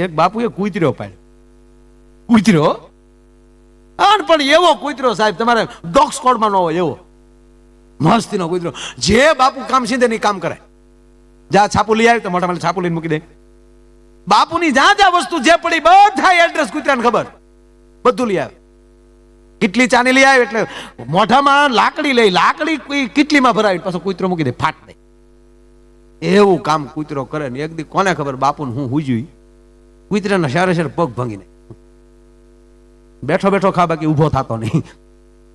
એક બાપુએ કૂતરો પાડ્યો, કૂતરો પણ એવો કૂતરો સાહેબ તમારે ડોગ સ્કોડમાં ન હોય એવો મસ્તીનો કૂતરો. જે બાપુ કામ સીધે નહીં કામ કરે. જા છાપું લઈ આવી તો મોટા છાપું લઈને મૂકી દે. બાપુની જ્યાં વસ્તુ જે પડી બધા એડ્રેસ કૂતરાને ખબર, બધું લઈ આવે. કેટલી ચાની લઈ આવે એટલે મોઢામાં લાકડી લઈ, લાકડી કેટલીમાં ભરાવી પાછો કૂતરો મૂકી દે, ફાટ દે. એવું કામ કૂતરો કરે ને એક દી કોને ખબર બાપુને હું હુજ્યું, કૂતરાના સારે સારે પગ ભાંગીને બેઠો બેઠો ખા, બાકી ઉભો થતો નહીં.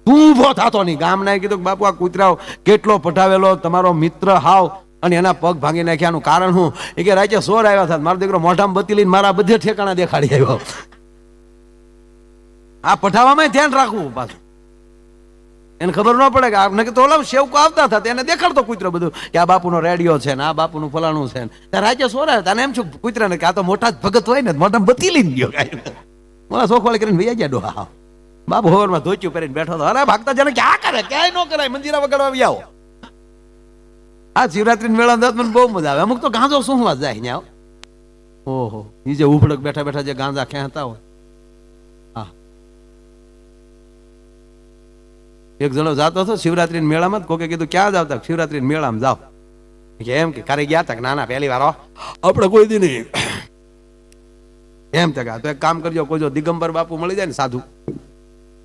તું ઉભો થતો નહીં. ગામના કીધું બાપુ આ કૂતરાઓ કેટલો પટાવેલો, તમારો મિત્ર હાવ, અને એના પગ ભાંગી નાખ્યાનું કારણ હું? એ કે રાચે સોર આવ્યા હતા, મારો દીકરો મોઢામાં બત્તી લઈને મારા બધે ઠેકાણા દેખાડી આવ્યો. આ પઠાવામાં ધ્યાન રાખવું પાછું, એને ખબર ન પડે કે આપને તો ઓલા સેવકો આવતા હતા એને દેખાડતો કૂતરો બધું કે આ બાપુનો રેડિયો છે ને આ બાપુનું ફલાણું છે ને. ત્યાં રાચે સોર આવ્યા તને એમ છું કૂતરાને કે આ તો મોટા જ ભગત હોય ને, મોઢામાં બત્તી લઈને ગયો. મને સોખવાળી કરીને વૈયા ગયા ડોહા. બાપુ હવરમાં ધોચ્યું પહેરીને બેઠો હતો. અરે ભાગતા જાણે ક્યાં કરે, ક્યાંય ન કરાય, મંજીરા વગાડવા આવી આવો. આ શિવરાત્રી મેળા મને બહુ મજા આવે. અમુક તો ગાંજો શું વાત જાય ત્યાં. ઓહો, એ જે ઉફડક બેઠા બેઠા જે ગાંજા ખેંચતા હોય. હા, એક જણો જાતો હતો શિવરાત્રી મેળામાં, કોકે કીધું ક્યાં જાવ? તા શિવરાત્રી મેળામાં જાવ. કે એમ કે કારે ગયા તા? ના ના, પહેલી વાર આપણે કોઈ દી નહીં. એમ તો એક કામ કરજો, કોઈ જો દિગંબર બાપુ મળી જાય ને સાધુ,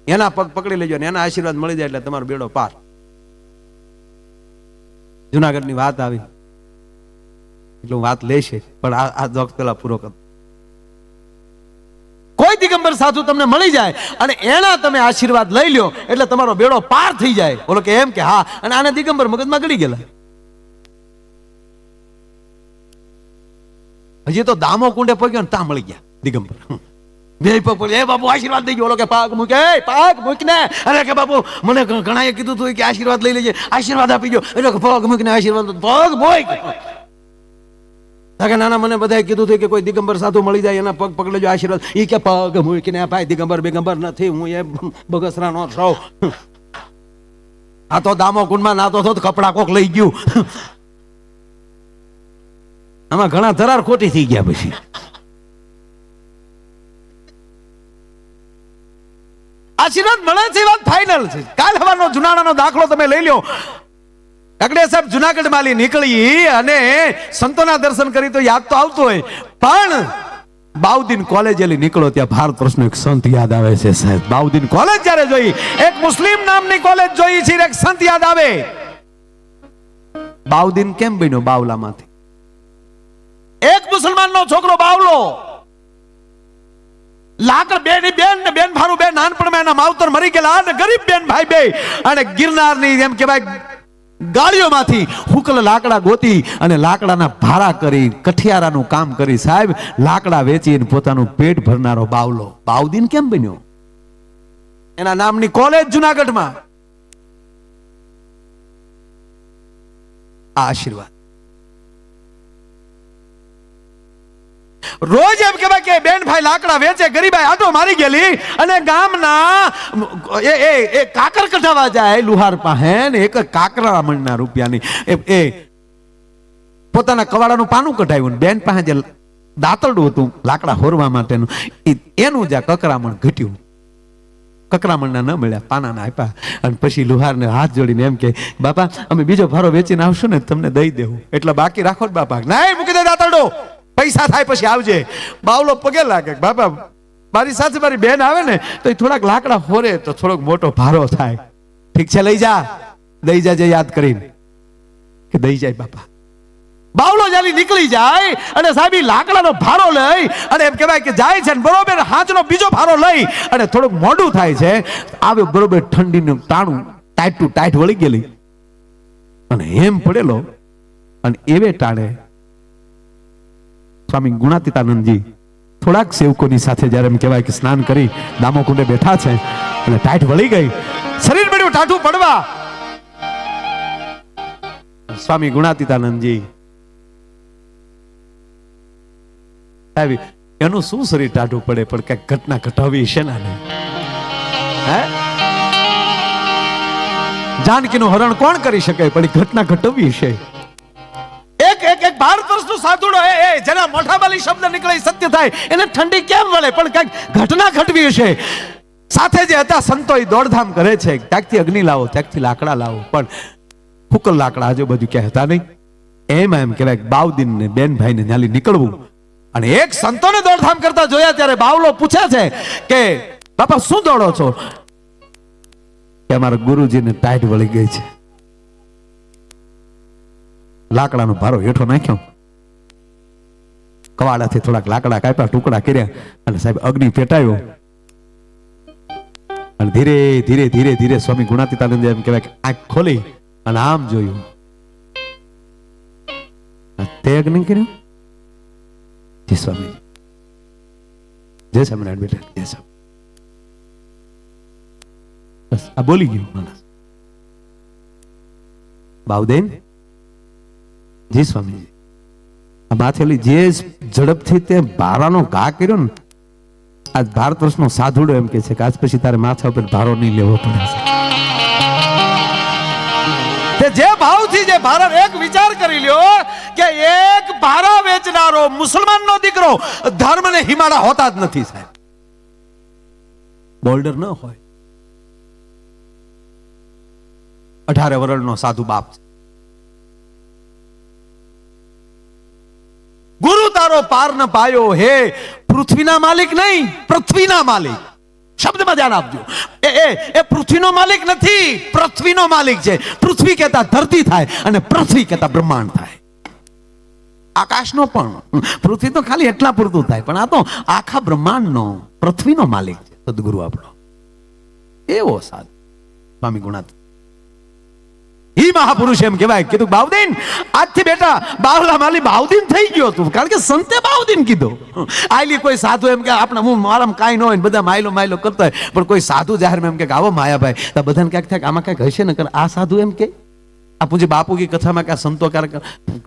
એના પગ પકડી લેજો ને એના આશીર્વાદ મળી જાય એટલે તમારો બેડો પાર. જુનાગઢ ની વાત આવી એટલે વાત લેશે, પણ આ જોક પેલા પૂરો કરો. કોઈ દિગંબર સાધુ તમને મળી જાય અને એના તમે આશીર્વાદ લઈ લ્યો એટલે તમારો બેડો પાર થઈ જાય. બોલો કે એમ કે હા. અને આને દિગંબર મગજમાં ગળી ગયેલા. હજી તો દામો કુંડે પગ્યો ને ત્યાં મળી ગયા દિગંબર. બે પગ એ બાપુ આશીર્વાદ દઈ ગયો. ઓલો કે પાક મૂકે, પાક મૂકને. અરે કે બાપુ મને ઘણા કીધું તું કે આશીર્વાદ લઈ લેજે, આશીર્વાદ આપી ગયો. એટલે પગ મૂકને આશીર્વાદ, પગ મૂક. નાના મને બધા કીધું હતું કે કોઈ દિગંબર સાધુ મળી જાય એના પગ પકડી લેજો, આશીર્વાદ. એ કે પગ મૂકીને ભાઈ દિગંબર બેગંબર નથી, હું એ બગસરા નો છું. આ તો દામો કુંડમાં નાતો હતો કપડા કોક લઈ ગયું. આમાં ઘણા ધરાર ખોટી થઈ ગયા. પછી આશીર્વાદ મળે છે વાત ફાઇનલ છે. કાલ હવાનો જુનાણાનો દાખલો તમે લઈ લો. કાકડે સાહેબ જુનાગઢ માલી નીકળી અને સંતોના દર્શન કરી તો યાદ તો આવતું હોય, પણ બાઉદીન કોલેજ નીકળો ત્યાં ભારત વર્ષનો એક સંત યાદ આવે છે સાહેબ. બાઉદીન કોલેજ જયારે જોઈ, એક મુસ્લિમ નામની કોલેજ જોઈ છે, એક સંત યાદ આવે. બાઉદીન કેમ બન્યો? બાવલામાંથી એક મુસલમાનનો છોકરો બાવલો, લાકડ બેન ને બેન ભારું બે નાનપણમાં એના માવતર મરી ગયેલા અને ગરીબ બેન ભાઈ બે અને ગિરનારની એમ કહેવાય ગાળીઓમાંથી હુકલ લાકડા ગોતી અને લાકડાના ભારા કરી કઠિયારાનું કામ કરી સાહેબ, લાકડા વેચીને પોતાનું પેટ ભરનારો બાવલો. બાઉદીન કેમ બન્યો? એના નામની કોલેજ જુનાગઢમાં. આ આશીર્વાદ. રોજ એમ કહેવાય કે બેન ભાઈ લાકડા વેચે, ગરીબાઈ આટો મારી ગયેલી અને ગામના એ કાકર કઢાવા જાય લુહાર પાસે ને એક કાકરા મણના રૂપિયાની એ પોતાના કવાડાનું પાનું કઢાવ્યું. બેન પાસે જે દાંતરડું હતું લાકડા હોરવા માટેનું એનું જ કકરામણ ઘટ્યું. કકરામણના ન મળ્યા, પાનાના આપ્યા. અને પછી લુહારને હાથ જોડીને એમ કે બાપા અમે બીજો ભારો વેચીને આવશું ને તમને દઈ દેવું, એટલે બાકી રાખો જ બાપા. ના મૂકી દે દાંતરડો, પૈસા થાય પછી આવજે. બાવલો પગે લાગે બાપા મારી સાથે મારી બેન આવે ને તો એ થોડાક લાકડા હોરે તો થોડોક મોટો ભારો થાય. ઠીક છે લઈ જા, દઈ જાજે યાદ કરીને કે દઈ જાય બાપા. બાવલો જાલી નીકળી જાય અને સાહેબ લાકડાનો ભારો લઈ અને એમ કહેવાય કે જાય છે બરોબર હાથનો બીજો ભારો લઈ અને થોડુંક મોડું થાય છે. આવે બરોબર ઠંડીનું ટાણું ટાઈટ ટુ ટાઈટ વળી ગયેલી અને એમ પડેલો. અને એવે ટાણે સ્વામી ગુણાતીતાનંદજી થોડાક સેવકોની સાથે જયારે એમ કહેવાય કે સ્નાન કરી દામો કુંડે બેઠા છે અને ટાઈટ વળી ગઈ, શરીર પડ્યું ટાઢું પડવા. સ્વામી ગુણાતીતાનંદજી આવી એનું શું શરીર ટાઢું પડે, પણ કઈક ઘટના ઘટાવી છે ને. જાનકીનું હરણ કોણ કરી શકે, પણ ઘટના ઘટવી છે. એક એક ભારત વર્ષનો સાધુડો જેના મોઢામાંથી શબ્દ નીકળે સત્ય થાય એને ઠંડી કેમ વળે? પણ કઈક ઘટના ઘટવી હશે. સાથે જે હતા સંતો એ દોડધામ કરે છે, ત્યાંથી અગ્નિ લાવો, ત્યાંથી લાકડા લાવો, પણ ફૂકલ લાકડા આજુબાજુ ક્યાં હતા નહીં. એમ કહેવાય બાવદીન ને બેનભાઈ ને ન્યાલી નીકળવું. અને એક સંતોને દોડધામ કરતા જોયા ત્યારે બાવલો પૂછે છે કે બાપા શું દોડો છો? કે અમારા ગુરુજીને ટાઈટ વળી ગઈ છે. લાકડાનો ભારો હેઠો નાખ્યો, કવાડાથી થોડાક લાકડા કાપ્યા, ટુકડા કર્યા અને સાહેબ અગ્નિ પેટાયો. અને ધીરે ધીરે ધીરે ધીરે સ્વામી ગુણાતીતાનંદ એમ કહેવાય કે આંખ ખોલી અને આમ જોયું. તે અગ્નિ કર્યું. જી સ્વામી, જય સ્વામિનારાયણ બેટા, જય સ્વામી. બસ આ બોલી ગયું માણસ. બાવદેન, જી સ્વામીજી, આ માથેલી જે ઝડપથી તે ભારાનો ઘા કર્યો ને, આજ ભારત વર્ષનો સાધુડો એમ કે છે કે આજ પછી તારે માથા ઉપર ભારો નહીં લેવો પડે છે. જે ભાવથી જે ભારા, એક વિચાર કરી લ્યો કે એક ભારા વેચનારો મુસલમાનનો દીકરો ધર્મને હિમાડા હોતા જ નથી સાહેબ. બોલ્ડર ન હોય. 18 વર્ષનો સાધુ બાપ છે. ગુરુ તારો પાર ન પાયો, હે પૃથ્વીના માલિક નહીં, પૃથ્વીના માલિક. શબ્દમાં ધ્યાન આપજો. એ પૃથ્વીનો માલિક નથી, પૃથ્વીનો માલિક છે. પૃથ્વી કહેતા ધરતી થાય અને પૃથ્વી કહેતા બ્રહ્માંડ થાય. આકાશનો પણ, પૃથ્વી તો ખાલી એટલા પૂરતું થાય, પણ આ તો આખા બ્રહ્માંડનો પૃથ્વીનો માલિક છે સદગુરુ આપણો. એવો સાધુ સ્વામી ગુણાત ઈ મહાપુરુષ એમ કહેવાય. કીધું બાવદીન, આજથી બેટા બાવલા માલી બાવદીન થઈ ગયો તું, કારણ કે સંતે બાવદીન કીધો. આયલી કોઈ સાધુ એમ કે આપણે હું મારામાં કાંઈ ન હોય ને બધા માયલો માયલો કરતા હોય, પણ કોઈ સાધુ જાહેરમાં એમ કે આવો માયાભાઈ, તો બધાને ક્યાંક થાય આમાં ક્યાંક હશે ને. આ સાધુ એમ કે આ પૂજ્ય બાપુ કી કથામાં કે સંતો ક્યારેક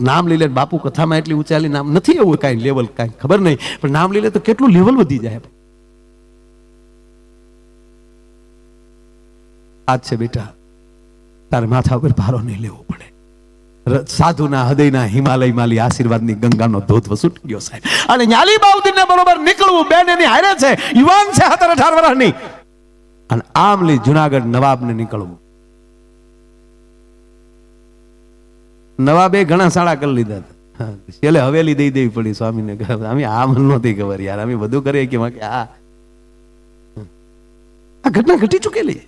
નામ લઈ લે, બાપુ કથામાં એટલી ઊંચાલી નામ નથી, એવું કાંઈ લેવલ કાંઈ ખબર નહીં, પણ નામ લઈ લે તો કેટલું લેવલ વધી જાય. આજ છે બેટા તારે માથા ઉપર ભારો નહીં લેવો પડે. સાધુના હૃદયના હિમાલય માલી આશીર્વાદની ગંગાનો ધોધ વસૂટી ગયો સાહેબ. અને ન્યાલી બાઉદીનને બરોબર નીકળવું. બેન એની હારે છે, યુવાન છે, 17-18 વર્ષની. અને આમ લઈ જુનાગઢ નવાબને નીકળવું. નવાબે ઘણા સાડા કરી લીધા હતા. છેલ્લે હવેલી દઈ દેવી પડી સ્વામીને. અમે આ મન નહોતી ખબર યાર, અમે બધું કરીએ કે આ ઘટના ઘટી ચૂકેલી.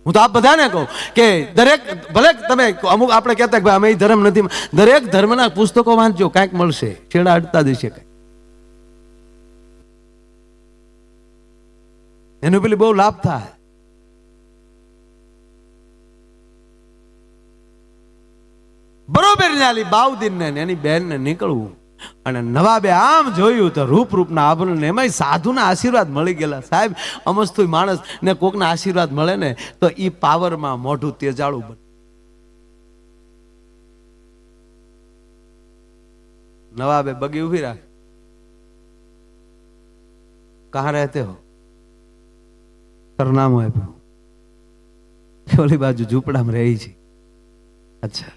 હું તો આપ બધાને કહું કે દરેક, ભલે તમે અમુક આપણે કહેતા કે અમે ધર્મ નથી, દરેક ધર્મના પુસ્તકો વાંચજો, કાંઈક મળશે. છેડા અડતા જશે કાંઈક, એનું પેલી બહુ લાભ થાય. બરોબર ન્યાલી બાઉદીનને એની બેનને નીકળવું. અને નવાબે આમ જોયું તો રૂપના આભરણ, એમાંય સાધુના આશીર્વાદ મળી ગયેલા સાહેબ. અમસ્તુ માણસ ને કોકના આશીર્વાદ મળે ને તો ઈ પાવરમાં મોઢું તેજાળું બને. નવાબે બગી ઉભી રાખ, કહા રહેતે હો? સરનામું આપ્યું, ઓલી બાજુ ઝૂંપડામાં રહી છે. અચ્છા,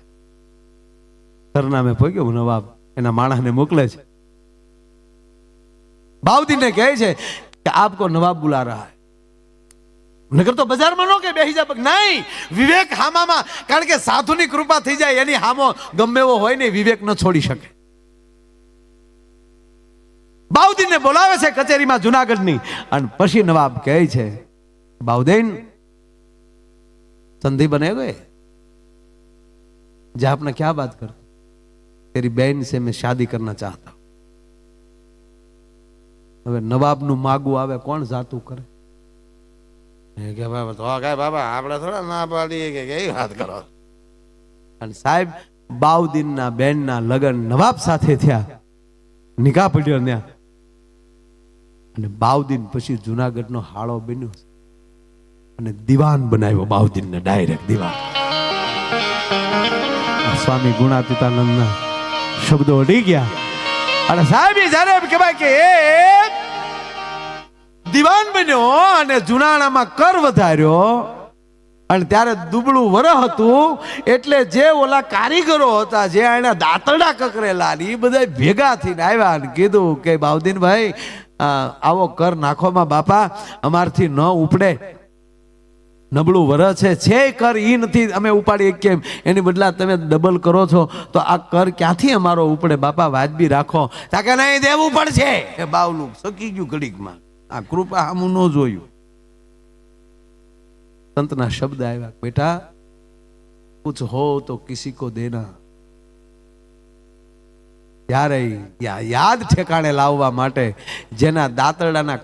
સરનામે પહોંચ્યો નવાબ એના માણસને મોકલે છે. બાઉદીનને કહે છે કે આપકો નવાબ બુલા રહા હૈ. નકર તો બજારમાં નો કે બેહી જા, નહીં, વિવેક હામામાં, કારણ કે સાધુની કૃપા થઈ જાય એની હામો ગમે એવો હોય ને વિવેક ન છોડી શકે. બાઉદીનને બોલાવે છે કચેરીમાં જુનાગઢની. અને પછી નવાબ કહે છે બાઉદીન संधि बने गए, जब आपने क्या बात कर, तेरी बहन से मैं शादी करना चाहता हूं. હવે નવાબનું માગું આવે કોણ જાતું કરે? કે બાબા તો કાય બાબા આપણે થોડા ના પાડીએ કે કઈ વાત કરો. અને સાહેબ બાઉદીનના બેનના લગન નવાબ સાથે થયા, નિકાહ પડ્યો ત્યાં. અને બાઉદીન પછી જુનાગઢનો હાળો બન્યો અને દીવાન બનાવ્યો બાઉદીનને, ડાયરેક્ટ દીવાન. સ્વામી ગુણાતીતાનંદના શબ્દો અડી ગયા. અને સાહેબ જયારે એમ કહેવાય કે દીવાન બન્યો અને જુનાણામાં કર વધાર્યો અને ત્યારે દુબળું વરહ હતું એટલે જે ઓલા કારીગરો હતા જે એના દાંતરડા કકરેલા એ બધા ભેગા થઈને આવ્યા અને કીધું કે બાઉદીનભાઈ આવો કર નાખોમાં બાપા અમારથી ન ઉપડે, નબળું વરસ છે કર ઈ નથી અમે ઉપાડીએ કેમ, એની બદલા તમે ડબલ કરો છો તો આ કર ક્યાંથી અમારો ઉપડે બાપા, વાજબી રાખો. તાકે નહીં દેવું પડશે. એ બાવલું સકી ગયું ઘડીકમાં, આ કૃપા આમું ન જોયું. સંતના શબ્દ આવ્યા, બેટા કુછ હો તો કિસી કો દેના. ત્યારે યાદ ઠેકાણે લાવવા માટે જેના દાંતરડાના